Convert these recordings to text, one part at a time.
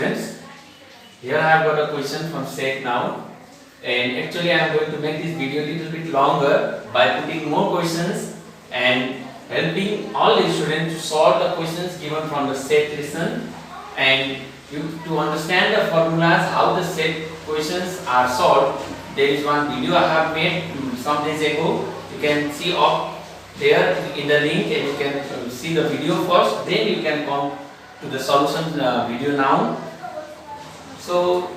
students, here I have got a question from set now, and actually I am going to make this video a little bit longer by putting more questions and helping all the students to solve the questions given from the set lesson, and to understand the formulas how the set questions are solved. There is one video I have made some days ago. You can see up there in the link, and you can see the video first, then you can come to the solution video now. So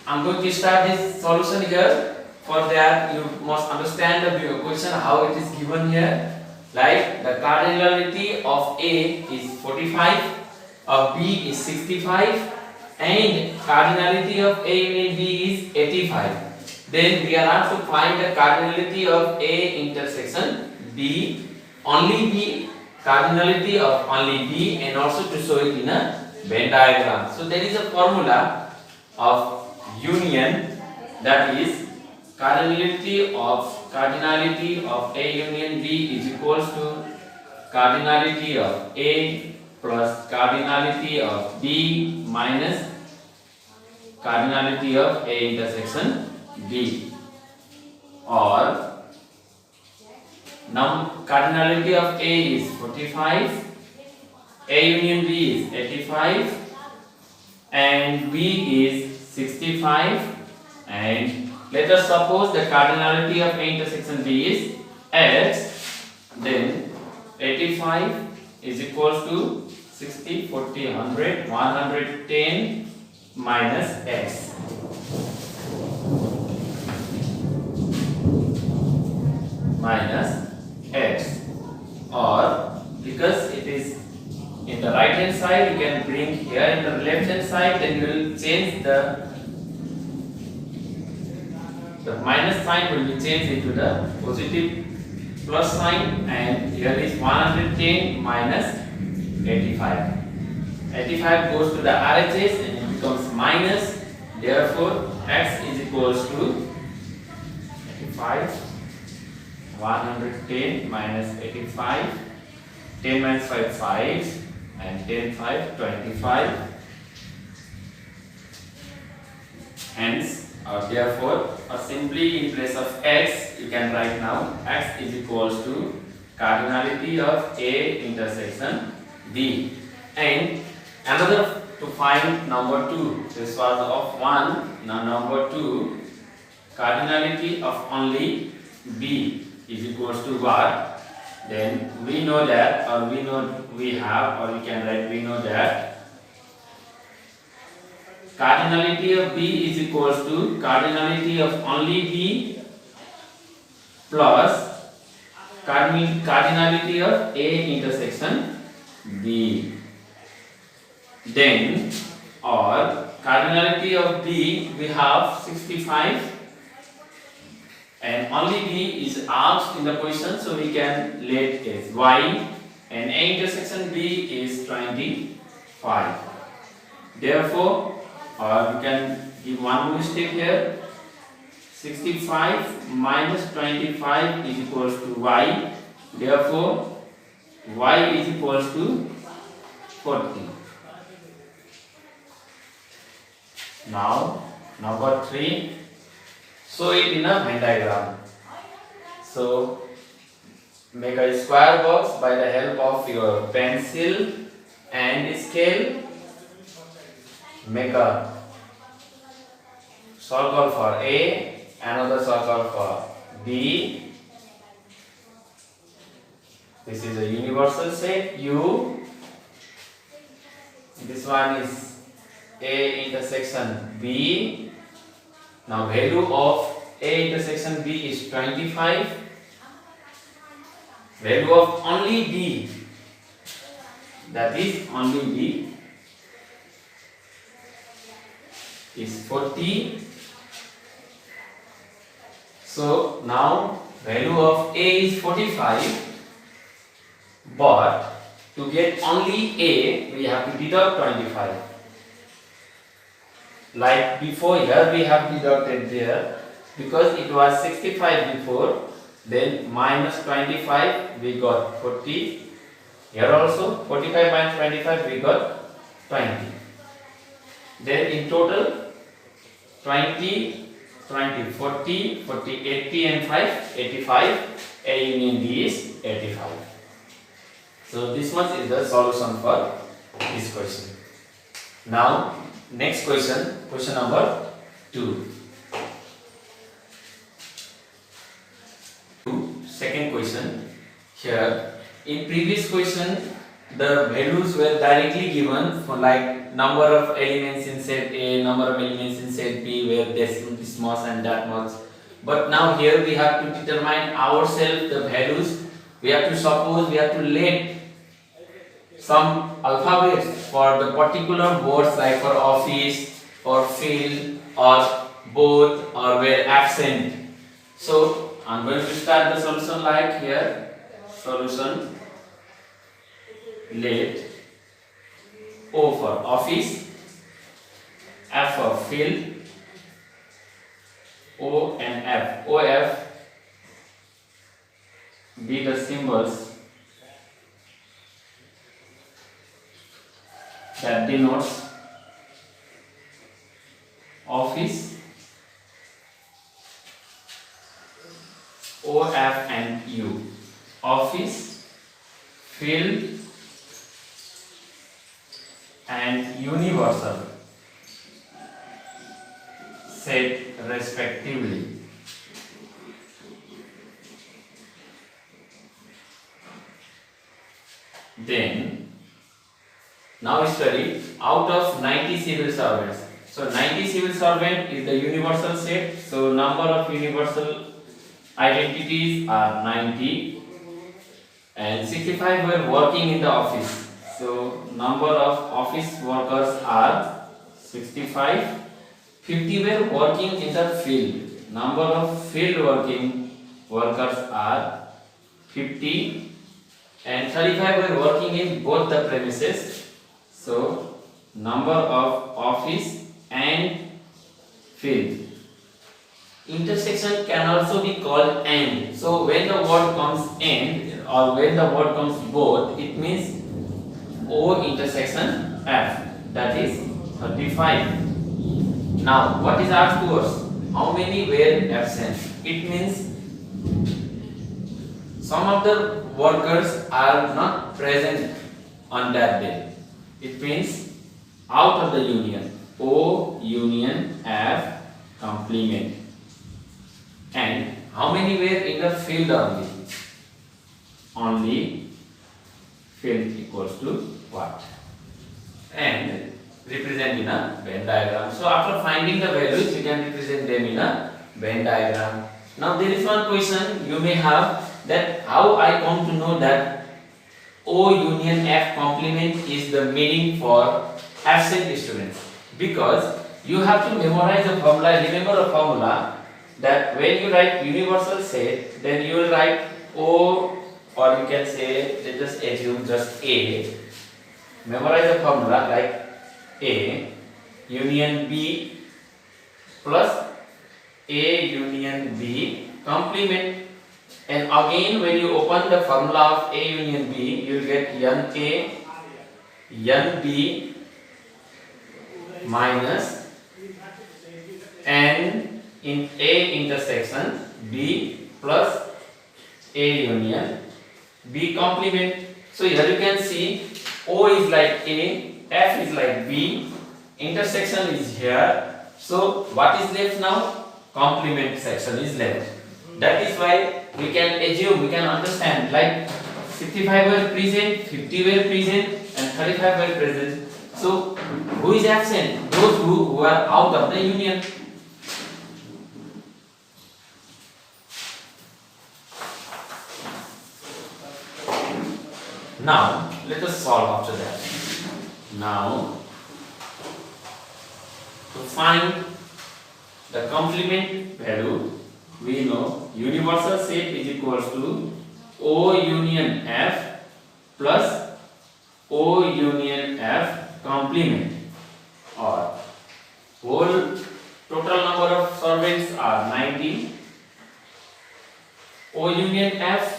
I'm going to start this solution here. For that you must understand the question how it is given here. Like the cardinality of A is 45, of B is 65, and cardinality of A union B is 85. Then we are asked to find the cardinality of A intersection B, only B, cardinality of only B, and also to show it in a Venn diagram. So there is a formula of union, that is cardinality of A union B is equals to cardinality of A plus cardinality of B minus cardinality of A intersection B, or cardinality of A is 45, A union B is 85, and B is 65, and let us suppose the cardinality of A intersection B is X, then 85 is equals to 60, 40, 100, 110 minus X. Minus X, or because it is in the right hand side, you can bring here in the left hand side, then you will change the minus sign will be changed into the positive plus sign, and here is 110 minus 85. 85 goes to the RHS and it becomes minus, therefore X is equals to 85, 110 minus 85, 10 minus 5 5, and 10 5 25. Hence, therefore, simply in place of X, you can write now X is equals to cardinality of A intersection B. And another to find number 2. This was of 1. Now number 2, cardinality of only B is equals to what? Then we know that, or we know we have, or we can write we know that cardinality of B is equals to cardinality of only B plus cardinality of A intersection B. Then, or cardinality of B we have 65, and only B is asked in the question, so we can let as Y, and A intersection B is 25. Therefore, or we can give one more step here. 65 minus 25 is equals to Y. Therefore, Y is equals to 40. Now, number 3. Show it in a Venn diagram. So, make a square box by the help of your pencil and scale. Make a circle for A, another circle for B. This is a universal set U. This one is A intersection B. Now value of A intersection B is 25. Value of only B, that is only B, is 40. So now value of A is 45, but to get only A we have to deduct 25. Like before, here we have deducted there because it was 65 before, then minus 25 we got 40. Here also 45 minus 25 we got 20. Then in total 20, 20, 40, 40, 80 and 5, 85. A union B is 85. So this much is the solution for this question. Now next question, question number 2. Second question. Here in previous question the values were directly given for like number of elements in set A, number of elements in set B, where this much and that much. But now here we have to determine ourselves the values. We have to suppose we have to let some alphabets for the particular words like for office, for field, or both, or where absent. So I'm going to start the solution like here. Solution. Let O for office, F for field, O and F. OF be the symbols that denotes office, OF and U. Office, field and universal set respectively. Then now study out of 90 civil servants. So 90 civil servant is the universal set. So number of universal identities are 90 and 65 were working in the office. So number of office workers are 65. 50 were working in the field. Number of field working workers are 50 and 35 were working in both the premises. So number of office and field. Intersection can also be called and. So when the word comes and or when the word comes both, it means O intersection F, that is 35. Now what is asked to us? How many were absent? It means some of the workers are not present on that day. It means out of the union. O union F complement. And how many were in the field only? Only field equals to what? And represent in a Venn diagram. So after finding the values, you can represent them in a Venn diagram. Now there is one question you may have, that how I come to know that O union F complement is the meaning for absent students. Because you have to memorize the formula. Remember the formula that when you write universal set, then you will write O, or you can say, let's just assume just A. Memorize the formula like A union B plus A union B complement. And again when you open the formula of A union B, you will get N A N B minus N in A intersection B plus A union B complement. So here you can see O is like A, F is like B, intersection is here. So what is left now? Complement section is left. That is why we can assume, we can understand, like 65 were present, 50 were present and 35 were present. So who is absent? Those who are out of the union. Now let us solve after that. Now to find the complement value, we know universal set is equals to O union F plus O union F complement, or whole total number of servants are 90. O union F,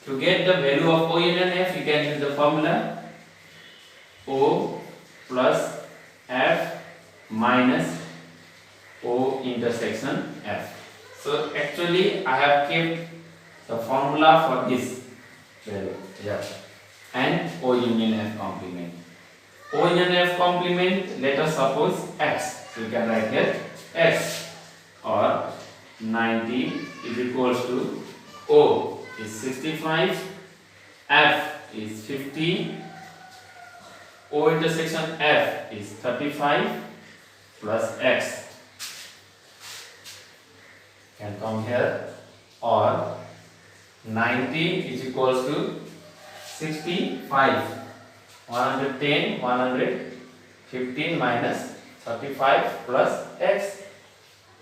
to get the value of O union F, you can use the formula O plus F minus O intersection F. So actually I have kept the formula for this value here, and O union F complement. O union F complement, let us suppose X. So you can write here X, or 90 is equals to O is 65, F is 50, O intersection F is 35 plus X can come here, or 90 is equals to 65, 110, 115 minus 35 plus X,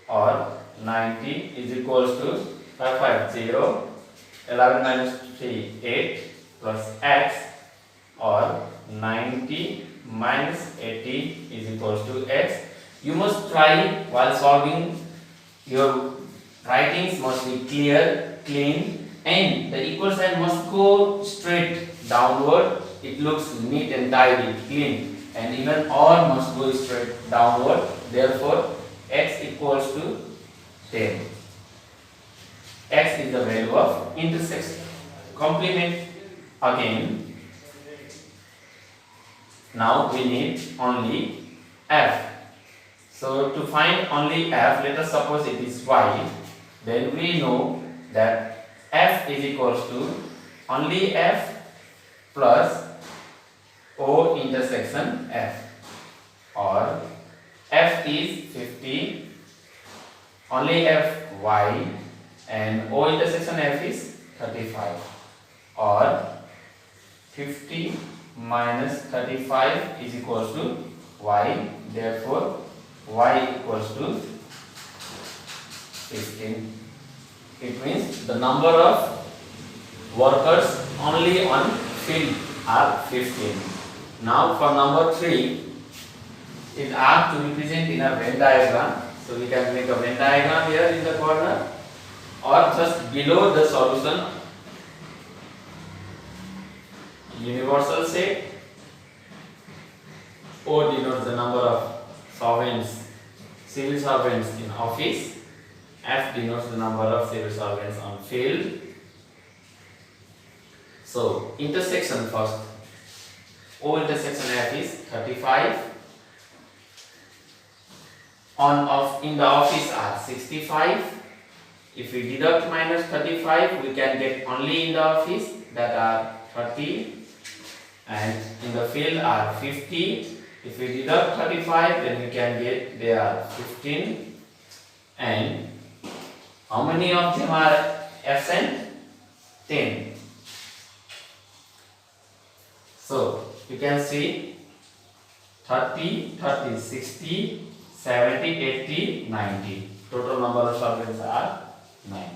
or 90 is equals to 550, 11 minus 3, 8 plus X, or 90 minus 80 is equals to X. You must try while solving, your writings must be clear, clean, and the equal sign must go straight downward. It looks neat and tidy, clean, and even or must go straight downward. Therefore, X equals to 10. X is the value of intersection. Complement again. Now we need only F. So to find only F, let us suppose it is Y. Then we know that F is equals to only F plus O intersection F, or F is 50, only F Y, and O intersection F is 35, or 50 minus 35 is equals to Y. Therefore Y equals to 15. It means the number of workers only on field are 15. Now for number 3, it asked to represent in a Venn diagram. So we can make a Venn diagram here in the corner, or just below the solution. Universal set. O denotes the number of servants, civil servants in office. F denotes the number of civil servants on field. So intersection first. O intersection F is 35. In the office are 65. If we deduct minus 35, we can get only in the office, that are 30, and in the field are 50. If we deduct 35, then we can get they are 15. And how many of them are absent? 10. So you can see 30, 30, 60, 70, 80, 90. Total number of servants are 90.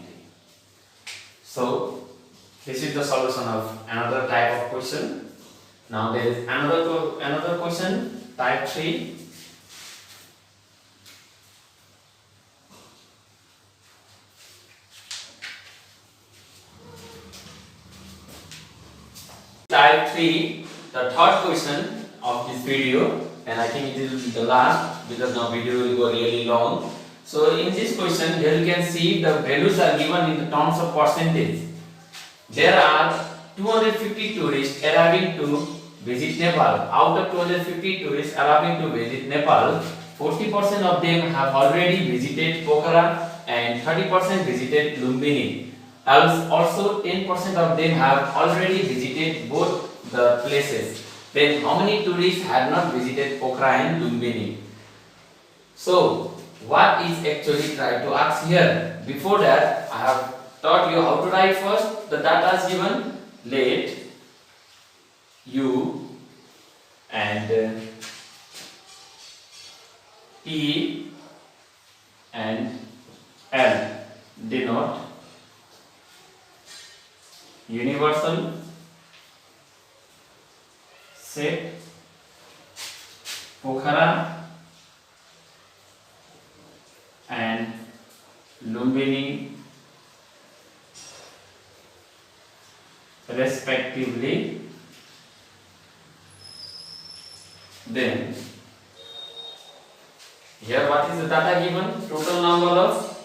So this is the solution of another type of question. Now there is another question, type 3. Type 3, the third question of this video, and I think it will be the last because now video will go really long. So in this question, here you can see the values are given in the terms of percentage. There are 250 tourists arriving to visit Nepal. Out of 250 tourists arriving to visit Nepal, 40% of them have already visited Pokhara and 30% visited Lumbini. Also 10% of them have already visited both the places. Then how many tourists have not visited Pokhara and Lumbini? So what is actually tried to ask here? Before that, I have taught you how to write first. The data is given. Let U and P and L denote universal set Pokhara and Lumbini respectively. Then Here what is the data given? Total number of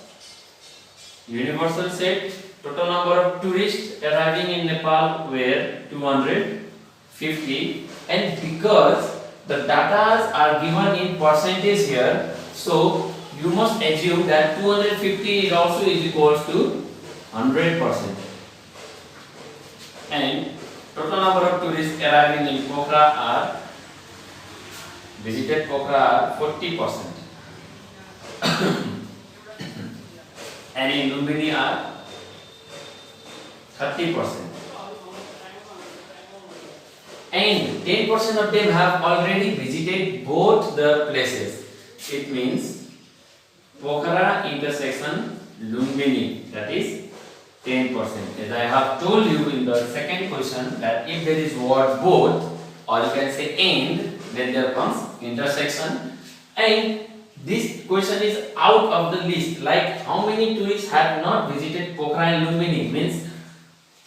universal set, total number of tourists arriving in Nepal were 250, and because the data are given in percentage here, so you must assume that 250 is also is equals to 100%, and total number of tourists arriving in Pokhara are visited Pokhara are 40%. And in Lumbini are 30%. And 10% of them have already visited both the places. It means Pokhara intersection Lumbini, that is 10%. As I have told you in the second question that if there is word both, or you can say and, then there comes intersection. And this question is out of the list, like how many tourists have not visited Pokhara and Lumbini, means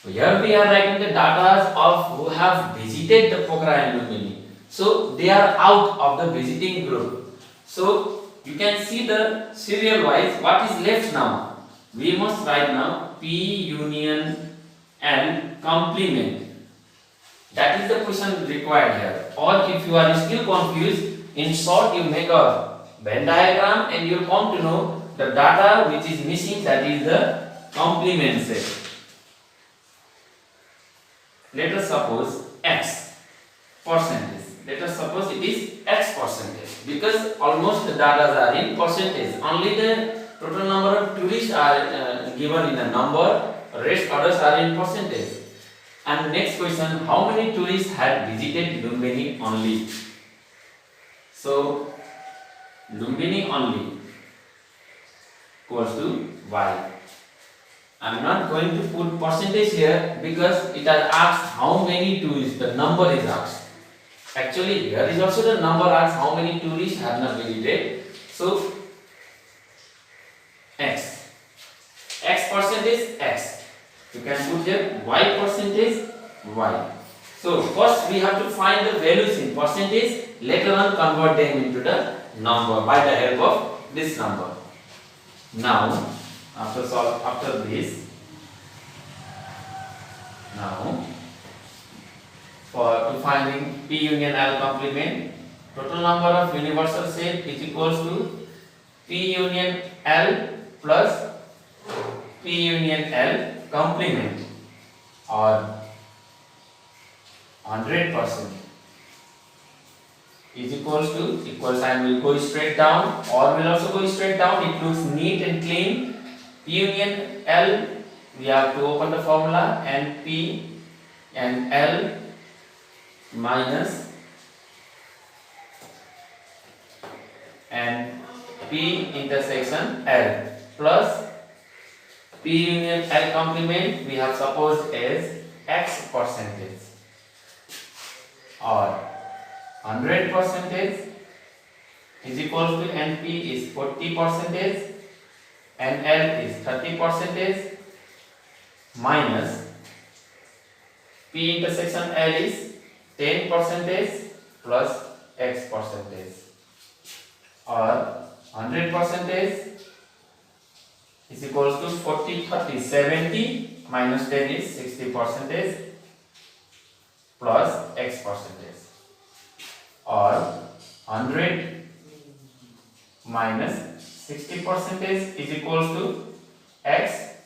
here we are writing the data of who have visited the Pokhara and Lumbini. So they are out of the visiting group. So you can see the serial wise what is left now. We must write now P union and complement. That is the question required here. Or if you are still confused, in short you make a Venn diagram and you will come to know the data which is missing, that is the complement set. Let us suppose X percentage. Let us suppose it is X percentage, because almost the data are in percentage. Only the total number of tourists are given in a number, rest others are in percentage. And next question, how many tourists had visited Lumbini only? So Lumbini only equals to Y. I am not going to put percentage here because it has asked how many tourists, the number is asked. Actually here is also the number asked how many tourists have not visited. So X percentage X. You can put here Y percentage Y. So first we have to find the values in percentage, later on convert them into the number by the help of this number. Now after this, now to finding P union L complement, total number of universal set is equals to P union L plus P union L complement, or 100% is equals to equal sign will go straight down, or will also go straight down. It looks neat and clean. P union L, we have to open the formula, and P and L minus and P intersection L plus P union L complement we have supposed as X percentage, or 100% is equals to NP is 40% and L is 30% minus P intersection L is 10% plus X percentage, or 100% is equals to 40, 30, 70 minus 10 is 60% plus X percentage, or 100 minus 60% is equals to X.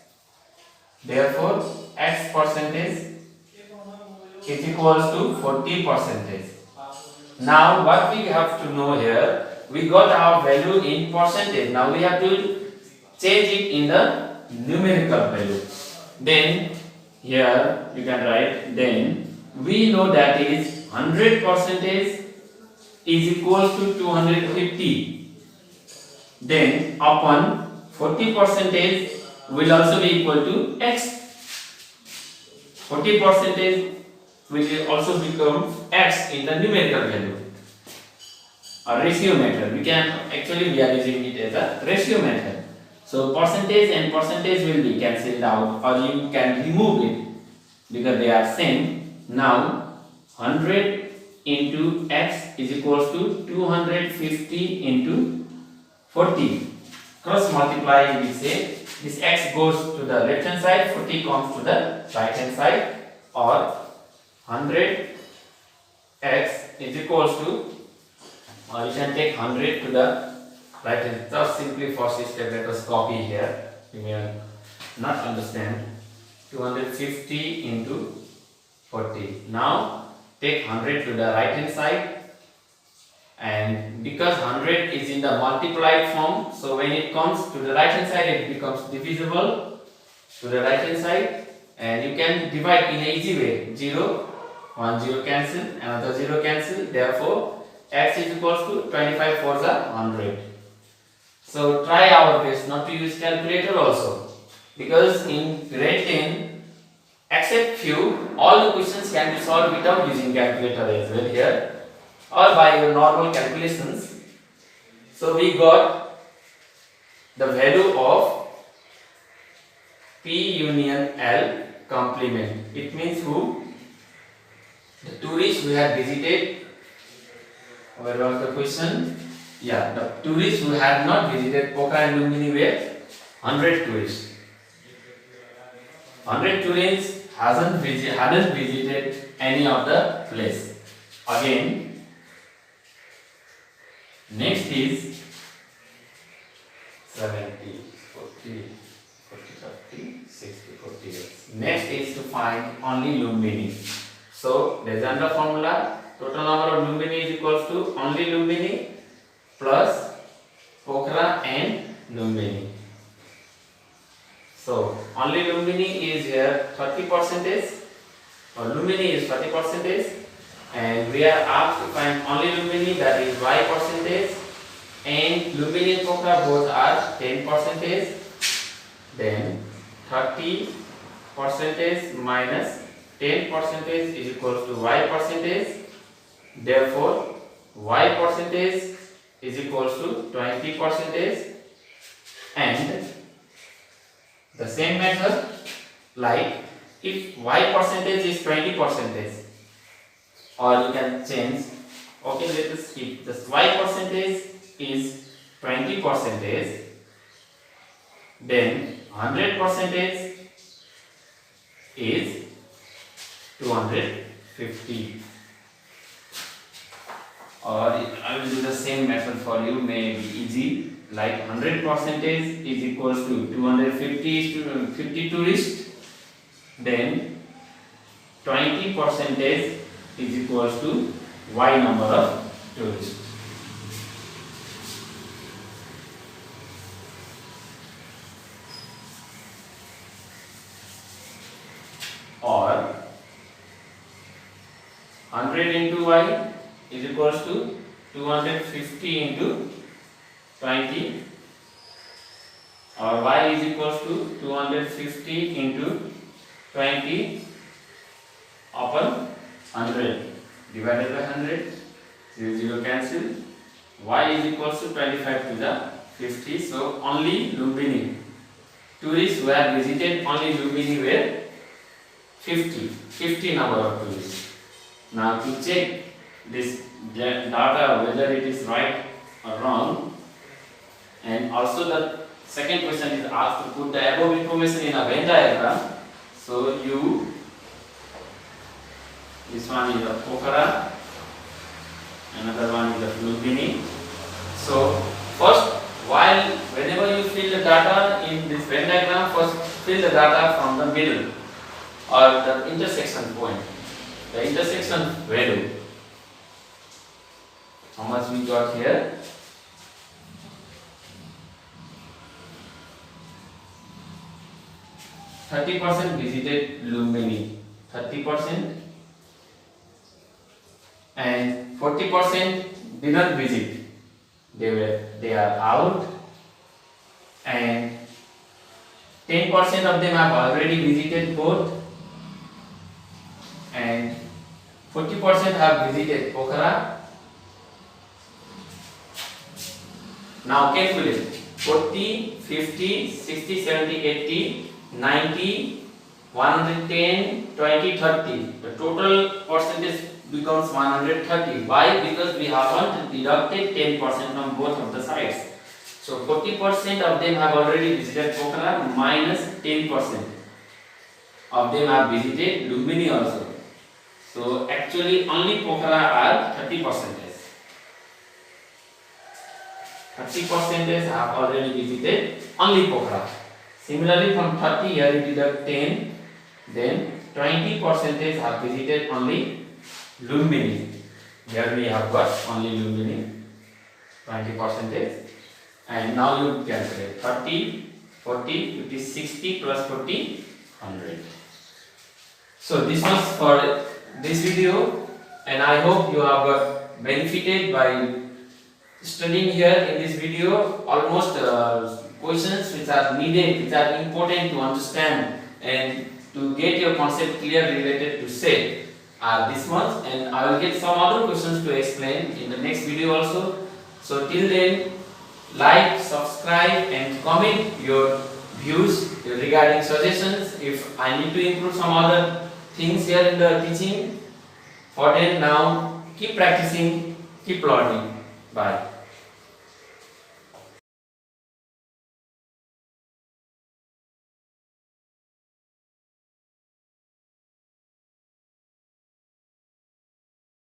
Therefore X percentage is equals to 40%. Now what we have to know here, we got our value in percentage. Now we have to change it in the numerical value. Then here you can write, then we know that is 100% is equals to 250. Then upon 40% will also be equal to X. 40% will also become X in the numerical value. A ratio method. We are using it as a ratio method. So percentage and percentage will be cancelled out, or you can remove it because they are same. Now 100 into X is equals to 250 into 40. Cross multiply, we say this x goes to the left hand side, 40 comes to the right hand side, or 100 x is equals to, or you can take 100 to the right hand. Just simply first step, let us copy here. You may not understand. 250 into 40. Now take 100 to the right hand side, and because 100 is in the multiplied form, so when it comes to the right hand side it becomes divisible to the right hand side, and you can divide in an easy way. 0, 1 0 cancel, another 0 cancel, therefore x is equals to 25 for the 100. So try our best not to use calculator also, because in grade 10, except few, all the questions can be solved without using calculator as well here, or by your normal calculations. So we got the value of P union L complement. It means who? The tourists who had visited. Where was the question? Yeah, the tourists who had not visited Pokhara and Lumbini were 100 tourists. 100 tourists hadn't visited any of the place. Again, next is 70, 40, 30, 60, 40. Next is to find only Lumbini. So, Legendre formula, total number of Lumbini is equals to only Lumbini plus Pokhara and Lumbini. So, only Lumbini is here 30%, or Lumbini is 30%, and we are asked to find only Lumbini, that is y percentage, and Lumbini and Pokhara both are 10%. Then 30% minus 10% is equals to y percentage. Therefore, y percentage is equals to 20%, and the same method, like if y percentage is 20%, or you can change, okay, let us keep this y percentage is 20%, then 100% is 250. Or I will do the same method for you, may be easy. Like 100% is equals to 250 to 50 tourists, then 20% is equals to y number of tourists. Or 100 into y is equals to 250 into 20, or y is equals to 250 into 20 upon 100 divided by 100, 0 0 cancel, y is equals to 25 to the 50. So only Lumbini, tourists who have visited only Lumbini were 50 number of tourists. Now to check this data whether it is right or wrong, and also the second question is asked to put the above information in a Venn diagram. So this one is the Pokhara, another one is the Lumbini. So first, whenever you fill the data in this Venn diagram, first fill the data from the middle or the intersection point, the intersection value. How much we got here? 30% visited Lumbini, 30%, and 40% did not visit. They are out, and 10% of them have already visited both, and 40% have visited Pokhara. Now calculate 40, 50, 60, 70, 80, 90, 110, 20, 30. The total percentage becomes 130. Why? Because we haven't deducted 10% from both of the sides. So 40% of them have already visited Pokhara, minus 10% of them have visited Lumbini also. So actually only Pokhara are 30%. 30% have already visited only Pokhara. Similarly, from 30 here you deduct 10, then 20% have visited only Lumbini. Here we have got only Lumbini, 20%. And now you calculate 30, 40, 50, 60 plus 40, 100. So this was for this video, and I hope you have got benefited by studying here in this video. Almost questions which are needed, which are important to understand and to get your concept clear related to set are this much, and I will get some other questions to explain in the next video also. So till then, like, subscribe and comment your views regarding suggestions if I need to improve some other things here in the teaching. For then, now keep practicing, keep learning. Bye.